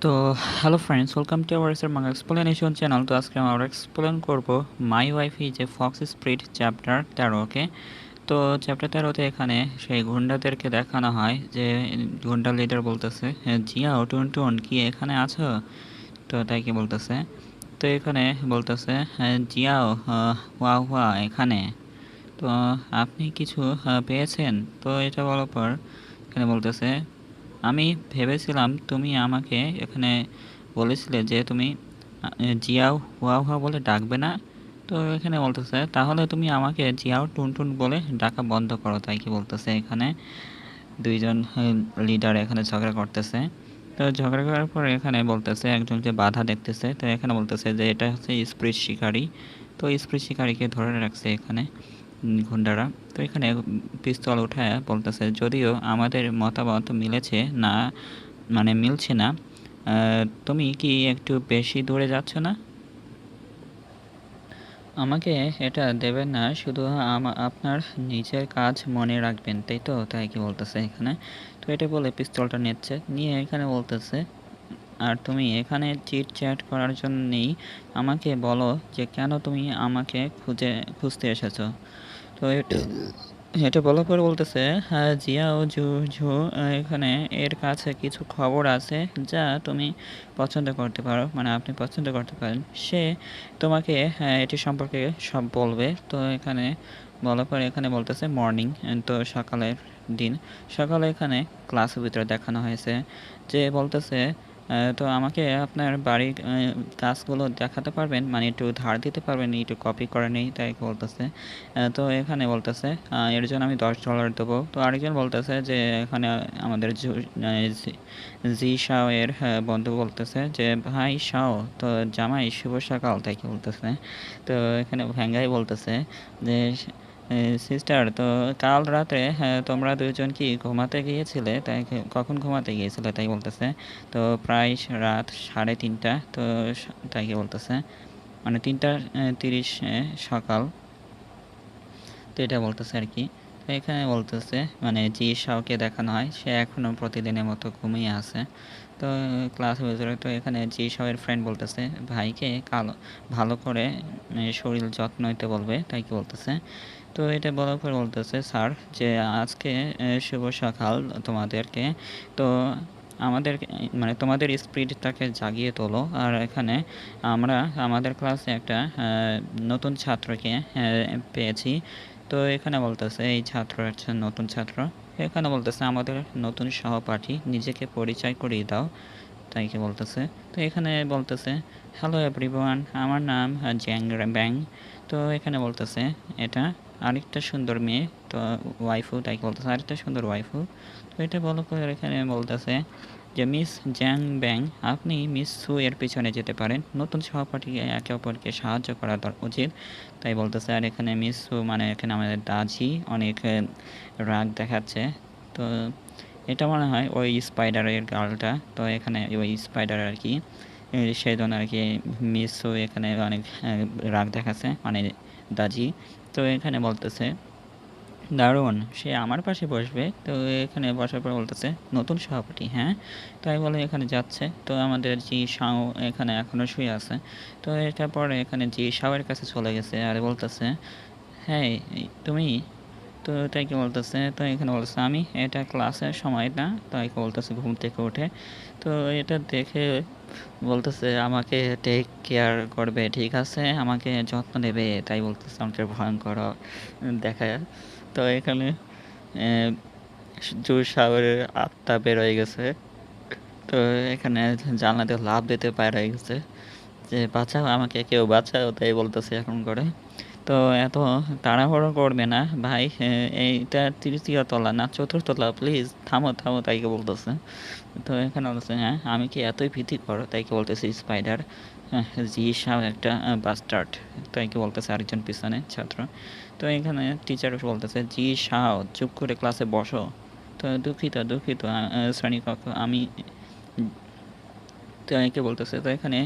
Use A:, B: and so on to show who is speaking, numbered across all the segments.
A: তো hello friends, welcome to our manga explanation channel. তো আজকে আমরা এক্সপ্লেন করব মাই ওয়াইফি যে ফক্স স্প্রিট চ্যাপ্টার 13কে। তো চ্যাপ্টার 13তে এখানে সেই গুন্ডাদেরকে দেখানো হয় যে গুন্ডা লিডার বলতেছে, জিয়াও টুন কি এখানে আছো? তো তাই কি বলতেছে, তো এখানে বলতেছে, জিয়াও ওয়া ওয়া এখানে। তো আপনি কিছু পেয়েছেন? তো এটা বলার পর এখানে বলতেছে, আমি ভেবেছিলাম তুমি আমাকে এখানে বলেছিলে যে তুমি জিয়াও হুয়া হুয়া বলে ডাকবে না। তো এখানে বলতেছে, তাহলে তুমি আমাকে জিয়াও টুনটুন বলে ডাকা বন্ধ করো। তাই কি বলতেছে, এখানে দুইজন লিডার এখানে ঝগড়া করতেছে। তো ঝগড়া করার পর এখানে বলতেছে একজনকে বাধা দেখতেছে। তো এখানে বলতেছে যে এটা হচ্ছে স্প্রিট শিকারী। তো স্প্রিট শিকারীকে ধরে রাখছে এখানে গুন্ডারা। তো এখানে পিস্তল উঠায় বলতেছে, যদিও আমাদের মতামত মিলেছে না, মানে মিলছে না, তুমি কি একটু বেশি দূরে যাচ্ছ না? আমাকে এটা দেবেন না, শুধু আপনার নিজের কাজ মনে রাখবেন, তাই তো? তাই কি বলতেছে এখানে। তো এটা বলে পিস্তলটা নিচ্ছে, নিয়ে এখানে বলতেছে, আর তুমি এখানে চিট চ্যাট করার জন্যই আমাকে বলো যে কেন তুমি আমাকে খুঁজতে এসেছো। তো এটা বলার পর বলতেছে, হ্যাঁ জিয়া ও ঝু এখানে এর কাছে কিছু খবর আছে যা তুমি পছন্দ করতে পারো, মানে আপনি পছন্দ করতে পারেন। সে তোমাকে এটি সম্পর্কে সব বলবে। তো এখানে বলার পর এখানে বলতেছে মর্নিং, তো সকালের দিন। সকালে এখানে ক্লাসের ভিতরে দেখানো হয়েছে যে বলতেছে, তো আমাকে আপনার বাড়ির কাজগুলো দেখাতে পারবেন, মানে একটু ধার দিতে পারবেন, একটু কপি করে নেই, তাই বলতেছে। তো এখানে বলতেছে, এর জন্য আমি $10 দেবো। তো আরেকজন বলতেছে যে এখানে আমাদের জি শাও এর বন্ধু বলতেছে যে ভাই শাও, তো জামাই শুভ সকাল, তাই কি বলতেছে। তো এখানে ভ্যাঙ্গাই বলতেছে যে সিস্টার, তো কাল রাতে তোমরা দুজন কি ঘুমাতে গিয়েছিলে? তাই কখন ঘুমাতে গিয়েছিলে? তাই বলতেছে। তো প্রায় রাত 3:30। তো তাই কি বলতেছে, মানে 3:30 সকাল। তো এটা বলতেছে আর কি। তো এখানে বলতেছে, মানে জি শাওকে দেখানো হয় সে এখনও প্রতিদিনের মতো ঘুমিয়ে আছে। তো ক্লাসের ভিতরে তো এখানে জি শাওয়ের ফ্রেন্ড বলতেছে ভাইকে ভালো করে শরীর যত্ন নিতে বলবে, তাই কি বলতেছে। তো এটা বলার পর বলতেছে, স্যার যে আজকে শুভ সকাল তোমাদেরকে। তো আমাদের মানে তোমাদের স্পিরিটটাকে জাগিয়ে তোলো। আর এখানে আমরা আমাদের ক্লাসে একটা নতুন ছাত্রকে পেয়েছি। তো এখানে বলতেছে এই ছাত্র হচ্ছে নতুন ছাত্র। এখানে বলতেছে আমাদের নতুন সহপাঠী, নিজেকে পরিচয় করিয়ে দাও, তাই কি বলতেছে। তো এখানে বলতেছে, হ্যালো এভরিওয়ান, আমার নাম জ্যাং ব্যাং। তো এখানে বলতেছে এটা আরেকটা সুন্দর মেয়ে, তো ওয়াইফু, তাই কি বলতেছে আরেকটা সুন্দর ওয়াইফু। তো এটা বলো করে এখানে বলতেছে যে মিস জ্যাং ব্যাং, আপনি মিস সু এর পিছনে যেতে পারেন, নতুন সহপাঠীকে একে অপরকে সাহায্য করা উচিত, তাই বলতেছে। আর এখানে মিস সু মানে এখানে আমাদের দাজি অনেক রাগ দেখাচ্ছে। তো এটা মনে হয় ওই স্পাইডারের গার্লটা। তো এখানে ওই স্পাইডার আর কি, সেই জন্য আর কি মিস সু এখানে অনেক রাগ দেখাচ্ছে, মানে দাজি। তো এখানে বলতেছে, দারুণ, সে আমার পাশে বসবে। তো এখানে বসার পর বলতেছে নতুন সভাপতি, হ্যাঁ? তাই বলে এখানে যাচ্ছে। তো আমাদের জি শাও এখানে এখনও শুয়ে আছে। তো এটা পরে এখানে জি শাওয়ের কাছে চলে গেছে আর বলতেছে, হ্যাঁ তুমি। তো তাই কি বলতেছে, তো এখানে বলতেছে আমি এটা ক্লাসের সময় না, তাই কি বলতেছে ঘুম থেকে উঠে। তো এটা দেখে বলতেছে আমাকে টেক কেয়ার করবে, ঠিক আছে, আমাকে যত্ন নেবে, তাই বলতেছে আমাকে ভয়ঙ্কর দেখায়। তো এখানে জুস সাগরের আত্মা বের হয়ে গেছে। তো এখানে জানলা দিয়ে লাফ দিতে পার হয়ে গেছে যে বাঁচাও আমাকে, কেউ বাঁচাও, তাই বলতেছে এখন করে। তো এত তাড়াহুড়ো করবে না ভাই, এইটা তৃতীয় তলা না চতুর্থ তলা, প্লিজ থামো থামো, তাইকে বলতেছে। তো এখানে বলতেছে, হ্যাঁ আমি কি এতই ভীতিকর, তাইকে বলতেছে স্পাইডার, জি সাহ একটা বাস্টার্ড, তাইকে বলতেছে আরেকজন পিছনে ছাত্র। তো এখানে টিচার বলতেছে, জি সাহ চুপ করে ক্লাসে বসো। তো দুঃখিত দুঃখিত শ্রেণীকক্ষ আমি, তো একে বলতেছে। তো এখানে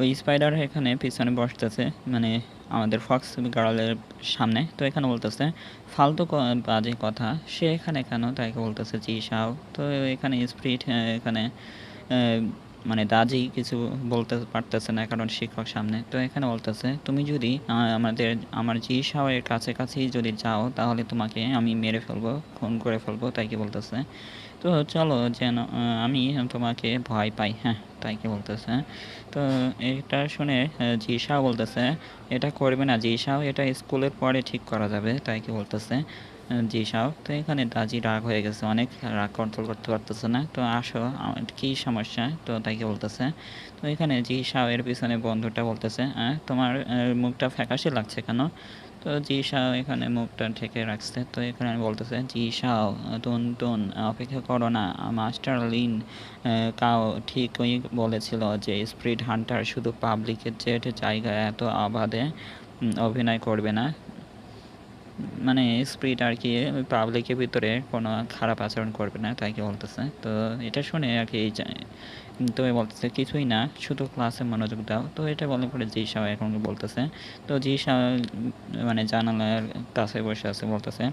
A: ওই স্পাইডার এখানে পিছনে বসতেছে, মানে আমাদের ফক্স গার্লের সামনে। তো এখানে বলতেছে ফালতু বাজে কথা সে এখানে কেন, তাইকে বলতেছে জি সাও। তো এখানে স্প্রিট এখানে মানে দাজি কিছু বলতে পারতেছে না কারণ শিক্ষক সামনে। তো এখানে বলতেছে তুমি যদি আমার জি সাওয়ের কাছাকাছি যদি যাও তাহলে তোমাকে আমি মেরে ফেলবো, খুন করে ফেলবো, তাই কি বলতেছে। তো চলো যেন আমি তোমাকে ভয় পাই, হ্যাঁ, তাই কি বলতেছে। তো এটা শুনে জি শাহ বলতেছে এটা করবে না জি শাহ, এটা স্কুলের পরে ঠিক করা যাবে, তাই কি বলতেছে জি শাহ। তো এখানে দাজি রাগ হয়ে গেছে অনেক, রাগ কন্ট্রোল করতে পারতেছে না। তো আসো আমার কী সমস্যা, তো তাই কি বলতেছে। তো এখানে জি শাহ এর পিছনে বন্ধুটা বলতেছে তোমার মুখটা ফ্যাকাশে লাগছে কেন। তো জি শাও এখানে মুখটা ঢেকে রাখছে। তো এখানে বলতেছে জি শাও টুন অপেক্ষা করো না, মাস্টার লিন কাও ঠিকই বলেছিল যে স্পিরিট হান্টার শুধু পাবলিকের জেট জায়গায় এত অবাধে অভিনয় করবে না। মানে স্পিরিট আর কি ওই পাবলিকের ভিতরে কোনো খারাপ আচরণ করবে না, তাই কি বলতেছে। তো এটা শুনে আর কি তো বলতেছে কিছুই না, শুধু ক্লাসে মনোযোগ দাও। তো এটা বলে পরে জি শাহ এখন বলতেছে। তো জি শাহ মানে জানালার কাছে বসে আছে, বলতেছে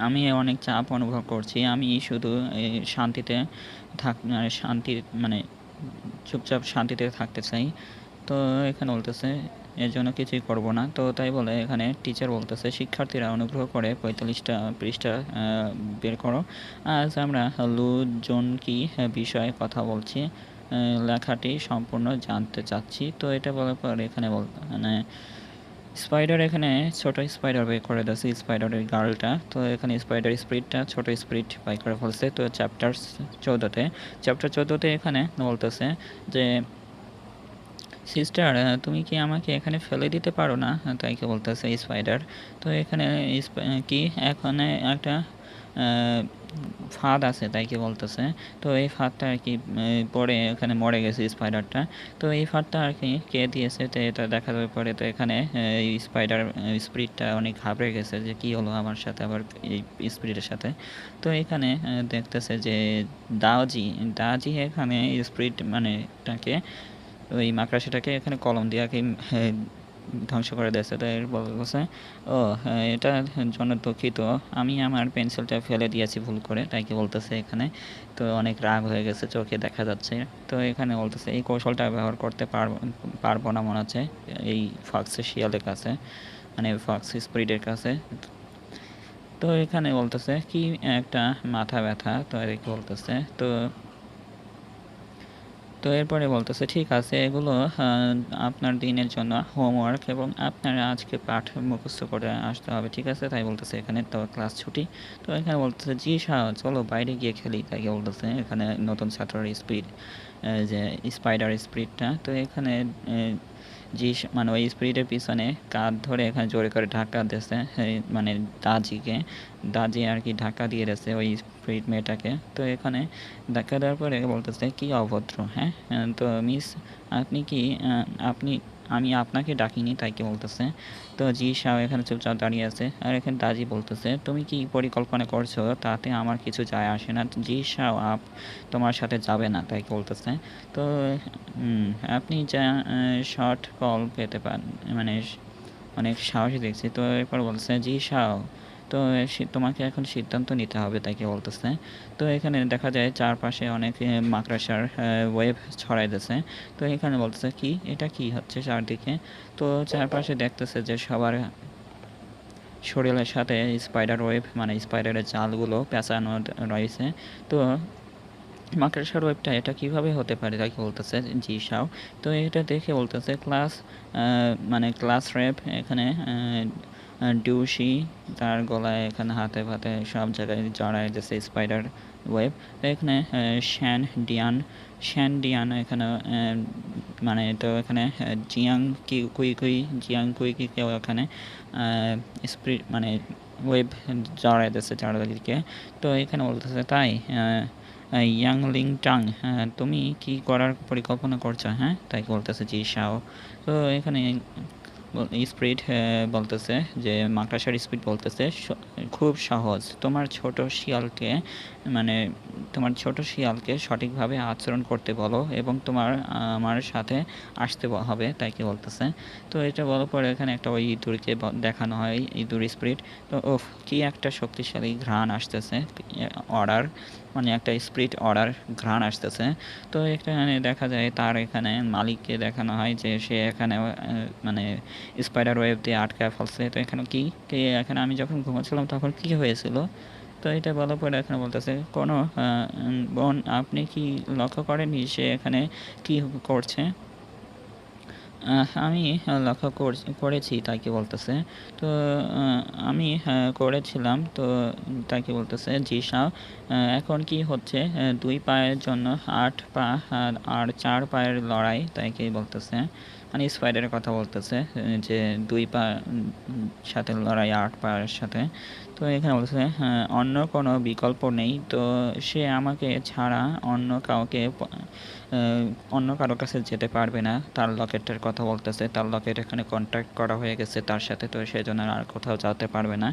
A: আমি অনেক চাপ অনুভব করছি, আমি শুধু শান্তিতে শান্তি মানে চুপচাপ শান্তিতে থাকতে চাই। তো এখানে বলতেছে এর জন্য কিছুই করব না। তো তাই বলে এখানে টিচার বলতেছে শিক্ষার্থীরা অনুগ্রহ করে 45টা পৃষ্ঠা বের করো। আজ আমরা লুজন কি বিষয়ে কথা বলছি, লেখাটি সম্পূর্ণ জানতে চাচ্ছি। তো এটা বলার পর এখানে মানে স্পাইডার এখানে ছোট স্পাইডার বের করে দিয়েছে, স্পাইডারের গার্লটা। তো এখানে স্পাইডার স্পিরিটটা ছোট স্পিরিট বাই করে ফেলছে। তো চ্যাপ্টার 14তে এখানে বলতেছে যে সিস্টার তুমি কি আমাকে এখানে ফেলে দিতে পারো না, তাই কি বলতেছে স্পাইডার। তো এখানে কি এখানে একটা ফাঁদ আছে, তাই কি বলতেছে। তো এই ফাঁদটা আর কি পরে এখানে মরে গেছে স্পাইডারটা। তো এই ফাঁদটা আর কি কে দিয়েছে, তো এটা দেখা যাবে পরে। তো এখানে এই স্পাইডার স্পিরিটটা অনেক ঘাবড়ে গেছে যে কি হলো আমার সাথে, আবার এই স্পিরিটের সাথে। তো এখানে দেখতেছে যে দাওজি দাজি এখানে স্পিরিট মানে তাকে ওই মাকড়সাটাকে এখানে কলম দিয়ে আর কি ধ্বংস করে দিয়েছে। তো এর বলছে ও এটার জন্য দুঃখিত, আমি আমার পেন্সিলটা ফেলে দিয়েছি ভুল করে, তাই কি বলতেছে এখানে। তো অনেক রাগ হয়ে গেছে, চোখে দেখা যাচ্ছে। তো এখানে বলতেছে এই কৌশলটা ব্যবহার করতে পারবো না মনে হচ্ছে এই ফক্সের শিয়ালের কাছে, মানে ফক্স স্পিরিটের কাছে। তো এখানে বলতেছে কি একটা মাথা ব্যথা, তো আর কি বলতেছে। তো এরপরে বলতেছে ঠিক আছে এগুলো আপনার দিনের জন্য হোমওয়ার্ক এবং আপনার আজকে পাঠ মুখস্থ করে আসতে হবে, ঠিক আছে, তাই বলতেছে। এখানে তো ক্লাস ছুটি। তো এখানে বলতেছে জি শাহ চলো বাইরে গিয়ে খেলি, তাই বলতেছে এখানে নতুন ছাত্রের স্পিড যে স্পাইডার স্পিডটা। তো এখানে মানে ওই স্পিরিটের পিছনে কাঁধ ধরে এখানে জোরে করে ধাক্কা দিয়েছে মানে দাজি আর কি ধাক্কা দিয়ে দিয়েছে ওই স্পিরিট মেয়েটাকে। তো এখানে ধাক্কা দেওয়ার পরে বলতেছে কি অভদ্র, হ্যাঁ, তো মিস আপনি কি আপনি আমি আপনাকে ডাকিনি, তাই কি বলতেছে। তো জি শাহ এখানে চুপচাপ দাঁড়িয়ে আছে। আর এখানে দাজি বলতেছে তুমি কি পরিকল্পনা করছো তাতে আমার কিছু যায় আসে না, জি শাহ তোমার সাথে যাবে না, তাই কি বলতেছে। তো আপনি যা শর্ট কল পেতে পারেন, মানে অনেক সাহসী দেখছি। তো এরপর বলছে জি শাও, তো তোমাকে এখন সিদ্ধান্ত নিতে হবে, তাই কি বলতেছে। তো এখানে দেখা যায় চারপাশে অনেক মাকড়সার ওয়েব ছড়াই দিয়েছে। তো এখানে বলতেছে কি এটা কি হচ্ছে চারদিকে। তো চারপাশে দেখতেছে যে সবার শরীরের সাথে স্পাইডার ওয়েব মানে স্পাইডারের জালগুলো পেঁচানো রয়েছে। তো মাকড়সার ওয়েবটা এটা কিভাবে হতে পারে, তাকে বলতেছে জি শাও। তো এটা দেখে বলতেছে মানে ক্লাস র্যাপ এখানে ডিউসি তার গলায় এখানে হাতে ফাতে সব জায়গায় জড়ায় দিয়েছে স্পাইডার ওয়েব। তো এখানে শ্যান ডিয়ান এখানে মানে তো এখানে জিয়াং কুই কেউ এখানে স্প্রিট মানে ওয়েব জড়ায় দিয়েছে চারদিকে। তো এখানে বলতেছে তাই ইয়াংলিং টাং তুমি কি করার পরিকল্পনা করছো, হ্যাঁ, তাই বলতেছে জি শাও। তো এখানে স্পিড বলতেছে যে মাকড়সার স্পিড বলতেছে খুব সহজ, তোমার ছোট শিয়ালকে মানে তোমার ছোট শিয়ালকে সঠিকভাবে আচরণ করতে বলো এবং আমার সাথে আসতে হবে, তাই কি বলতেছে। তো এটা বলার পরে এখানে একটা ওই ইঁদুরকে দেখানো হয়, ইঁদুর স্পিরিট। তো ওফ, কি একটা শক্তিশালী ঘ্রাণ আসতেছে, অর্ডার মানে একটা স্পিরিট অর্ডার ঘ্রাণ আসতেছে। তো এখানে দেখা যায় তার এখানে মালিককে দেখানো হয় যে সে এখানে মানে স্পাইডার ওয়েব দিয়ে আটকায় ফেলছে। তো এখানে এখানে আমি যখন ঘুমাচ্ছিলাম তখন কি হয়েছিল। তো এটা বলার পরে এখানে বলতেছে, কোনো বোন আপনি কি লক্ষ্য করেননি সে এখানে কি করছে? আমি লক্ষ্য করেছি, তাই কি বলতেছে। তো আমি করেছিলাম, তো তাই কি বলতেছে, জি সাব। এখন কি হচ্ছে, ২ পায়ের জন্য ৮ পা আর ৪ পায়ের লড়াই, তাই কি বলতেছে। মানে স্পাইডারের কথা বলতেছে, যে ২ পা সাথে লড়াই ৮ পায়ের সাথে। তো এখানে বলতেছে অন্য কোনো বিকল্প নেই। তো সে আমাকে ছাড়া অন্য কারো কাছে যেতে পারবে না। তার লকেটের কথা বলতেছে, তার লকেট এখানে কন্ট্যাক্ট করা হয়ে গেছে তার সাথে, তো সেজন্য আর কোথাও যেতে পারবে না।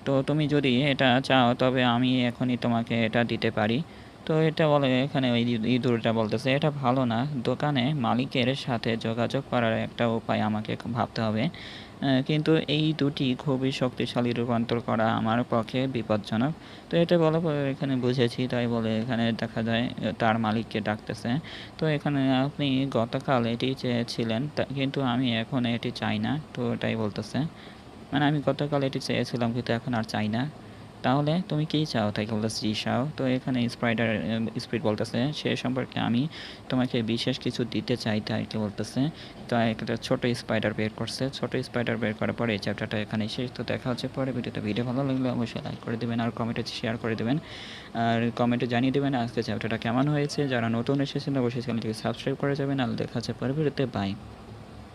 A: তো তুমি যদি এটা চাও তবে আমি এখনই তোমাকে এটা দিতে পারি। তো এটা বলে এখানে ওই ইঁদুরটা বলতেছে, এটা ভালো না, দোকানে মালিকের সাথে যোগাযোগ করার একটা উপায় আমাকে ভাবতে হবে। কিন্তু এই দুটি খুবই শক্তিশালী রূপান্তর করা আমার পক্ষে বিপজ্জনক। তো এটা বলার পরে এখানে বুঝেছি, তাই বলে এখানে দেখা যায় তার মালিককে ডাকতেছে। তো এখানে আপনি গতকাল এটি চেয়েছিলেন, কিন্তু আমি এখন এটি চাই না। তো এটাই বলতেছে, মানে আমি গতকাল এটি চেয়েছিলাম কিন্তু এখন আর চাই না। তাহলে তুমি কী চাও? তাই বলতেছে, জি চাও। তো এখানে স্পিরিট বলতেছে, সে সম্পর্কে আমি তোমাকে বিশেষ কিছু দিতে চাই, তাই কি বলতেছে। তো একটা ছোট স্পাইডার বের করছে, ছোট স্পাইডার বের করার পরে এই চ্যাপ্টারটা এখানে শেষ। তো দেখা হচ্ছে পরে ভিডিওতে। ভিডিও ভালো লাগলে অবশ্যই লাইক করে দেবেন আর কমেন্টে শেয়ার করে দেবেন, আর কমেন্টে জানিয়ে দেবেন আজকে চ্যাপ্টারটা কেমন হয়েছে। যারা নতুন এসেছেন অবশ্যই চ্যানেলটিকে সাবস্ক্রাইব করে যাবেন। আর দেখা হচ্ছে পরে ভিডিওতে। বাই।